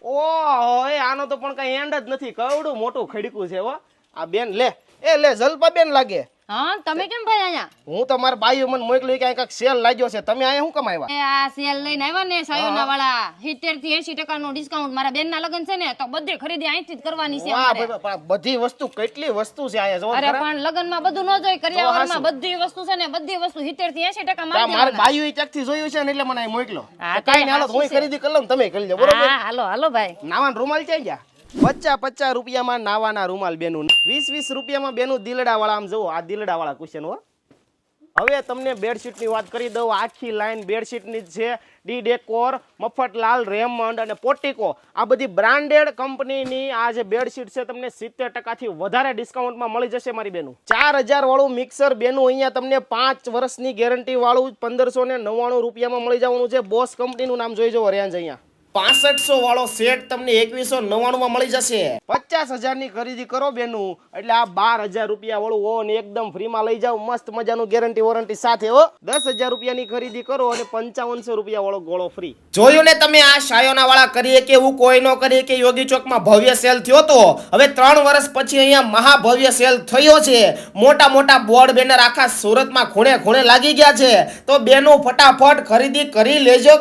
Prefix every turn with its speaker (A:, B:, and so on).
A: ઓહો એ આનો તો પણ કઈ એન્ડ જ નથી. કવડું મોટું ખડકું છે હો. આ બેન લે જલપા બેન લાગે.
B: હા તમે કેમ ભાઈ અહીંયા?
A: હું તો મારા બાઈઓ મને મોકલ્યું કે અહીં કાંઈક સેલ લાગ્યો છે. તમે અહીંયા શું કમાવ્યા?
B: એ આ સેલ લઈને આવ્યા ને સાયોના વાળા 70 થી 80% નું ડિસ્કાઉન્ટ. મારા બેન ના લગન છે ને તો બધી ખરીદી અહીંથી જ કરવાની છે
A: વાહ
B: અમારે.
A: ભાઈ પણ બધી વસ્તુ કેટલી વસ્તુ છે અહીંયા જો
B: અરે પણ લગન માં બધું ન જોઈ, કરિયાવરમાં બધી વસ્તુ છે ને બધી વસ્તુ 70 થી 80% માં
A: મારા બાઈઓ ક્યાંકથી જોયું છે ને એટલે મને અહીં મોકલો.
B: હા,
A: કાંઈ નહીં, હાલો તો હું ખરીદી કરી લઉં ને તમે કરી લો બરોબર.
B: હા હાલો હાલો ભાઈ.
A: નાવાના રૂમાલ ક્યાં ગયા? 50 રૂપિયામાં નાવાના રૂમાલ બેનું, 20 રૂપિયામાં બેનું દિલડા વાળા. આમ જુઓ આ દિલડા વાળા ક્વેશ્ચન હો. હવે તમને બેડશીટ ની વાત કરી દઉં. આખી લાઈન બેડશીટ ની છે. ડી ડેકોર, મફતલાલ, રેમંડ અને પોર્ટિકો, આ બધી બ્રાન્ડેડ કંપનીની આ જે બેડશીટ છે તમને 70% થી વધારે ડિસ્કાઉન્ટમાં મળી જશે મારી બેનું. 4000 વાળું મિક્સર બેનું અહીંયા તમને 5 વર્ષની ગેરંટી વાળું 1599 રૂપિયામાં મળી જવાનું છે. બોસ કંપનીનું નામ જોઈ જવો રેન્જ અહીંયા. 6500 વાળો સેટ તમને 2199 માં મળી જશે. 50000 ની ખરીદી કરો બેનું એટલે આ 12000 રૂપિયા વાળું ઓવન એકદમ ફ્રી માં લઈ જાવ, મસ્ત મજાનું ગેરંટી વોરંટી સાથે હો. 10000 રૂપિયાની ખરીદી કરો અને 5500 રૂપિયા વાળો ગોળો ફ્રી. જોયું ને તમે આ શાયોના વાળા કરીએ કે એવું કોઈ ન કરીએ કે યોગી ચોકમાં ભવ્ય સેલ થયો તો હવે 3 વર્ષ પછી અહીંયા મહાભવ્ય સેલ થયો છે. મોટા મોટા બોર્ડ બેનર આખા સુરતમાં ખૂણે ખૂણે લાગી ગયા છે. તો બેનો ફટાફટ ખરીદી કરી લેજો.